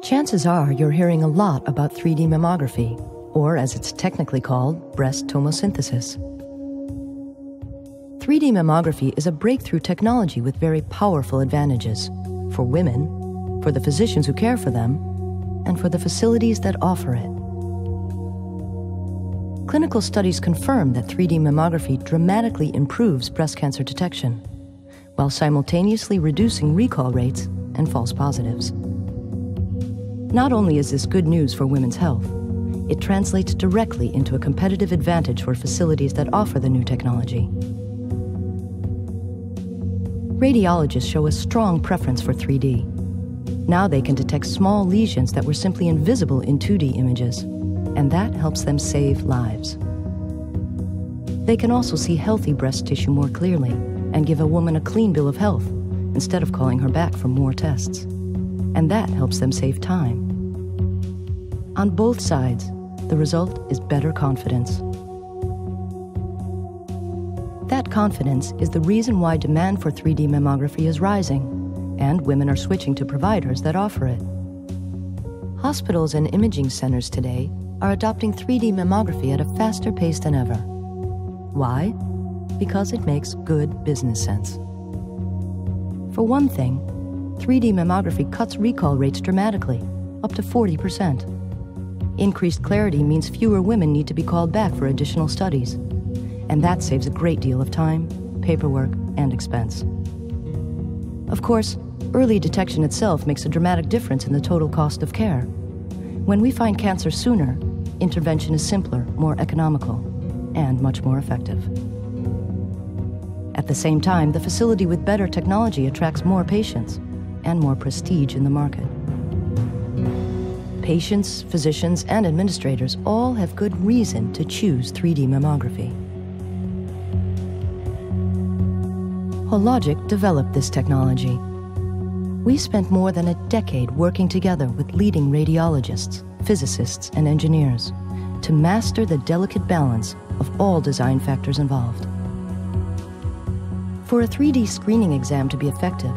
Chances are you're hearing a lot about 3D mammography, or as it's technically called, breast tomosynthesis. 3D mammography is a breakthrough technology with very powerful advantages for women, for the physicians who care for them, and for the facilities that offer it. Clinical studies confirm that 3D mammography dramatically improves breast cancer detection, while simultaneously reducing recall rates and false positives. Not only is this good news for women's health, it translates directly into a competitive advantage for facilities that offer the new technology. Radiologists show a strong preference for 3D. Now they can detect small lesions that were simply invisible in 2D images, and that helps them save lives. They can also see healthy breast tissue more clearly and give a woman a clean bill of health instead of calling her back for more tests. And that helps them save time. On both sides, the result is better confidence. That confidence is the reason why demand for 3D mammography is rising, and women are switching to providers that offer it. Hospitals and imaging centers today are adopting 3D mammography at a faster pace than ever. Why? Because it makes good business sense. For one thing, 3D mammography cuts recall rates dramatically, up to 40%. Increased clarity means fewer women need to be called back for additional studies, and that saves a great deal of time, paperwork, and expense. Of course, early detection itself makes a dramatic difference in the total cost of care. When we find cancer sooner, intervention is simpler, more economical, and much more effective. At the same time, the facility with better technology attracts more patients and more prestige in the market. Patients, physicians, and administrators all have good reason to choose 3D mammography. Hologic developed this technology. We spent more than a decade working together with leading radiologists, physicists, and engineers to master the delicate balance of all design factors involved. For a 3D screening exam to be effective,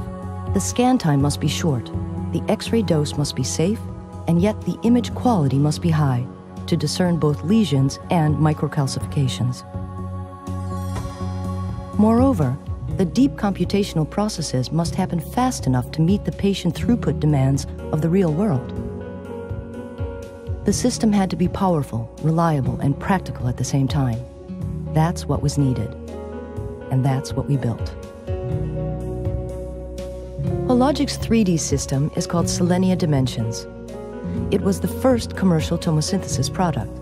the scan time must be short, the X-ray dose must be safe, and yet the image quality must be high to discern both lesions and microcalcifications. Moreover, the deep computational processes must happen fast enough to meet the patient throughput demands of the real world. The system had to be powerful, reliable, and practical at the same time. That's what was needed, and that's what we built. Hologic's 3D system is called Selenia Dimensions. It was the first commercial tomosynthesis product,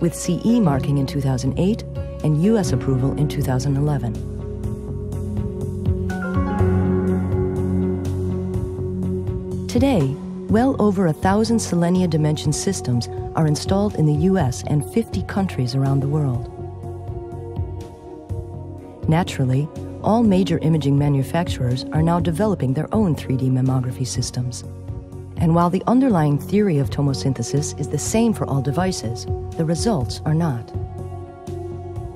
with CE marking in 2008 and US approval in 2011. Today, well over 1,000 Selenia Dimension systems are installed in the US and 50 countries around the world. Naturally, all major imaging manufacturers are now developing their own 3D mammography systems. And while the underlying theory of tomosynthesis is the same for all devices, the results are not.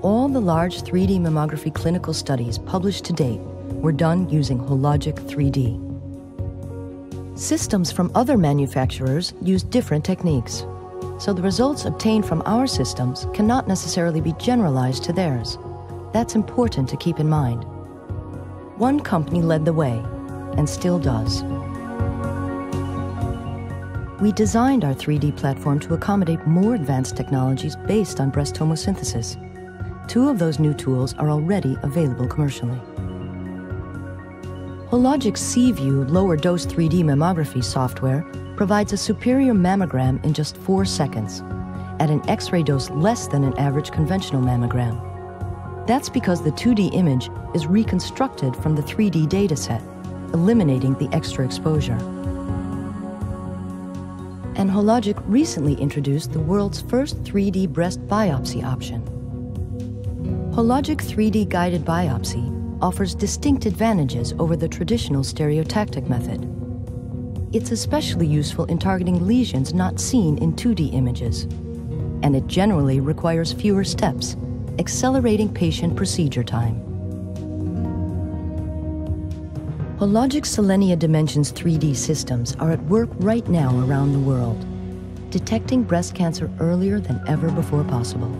All the large 3D mammography clinical studies published to date were done using Hologic 3D. Systems from other manufacturers use different techniques, so the results obtained from our systems cannot necessarily be generalized to theirs. That's important to keep in mind. One company led the way, and still does. We designed our 3D platform to accommodate more advanced technologies based on breast tomosynthesis. 2 of those new tools are already available commercially. Hologic's C-View lower dose 3D mammography software provides a superior mammogram in just 4 seconds, at an X-ray dose less than an average conventional mammogram. That's because the 2D image is reconstructed from the 3D dataset, eliminating the extra exposure. And Hologic recently introduced the world's first 3D breast biopsy option. Hologic 3D guided biopsy offers distinct advantages over the traditional stereotactic method. It's especially useful in targeting lesions not seen in 2D images, and it generally requires fewer steps, accelerating patient procedure time. Hologic Selenia Dimensions 3D systems are at work right now around the world, detecting breast cancer earlier than ever before possible,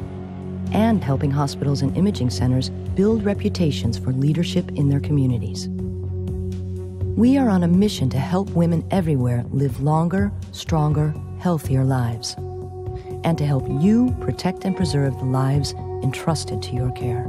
and helping hospitals and imaging centers build reputations for leadership in their communities. We are on a mission to help women everywhere live longer, stronger, healthier lives, and to help you protect and preserve the lives entrusted to your care.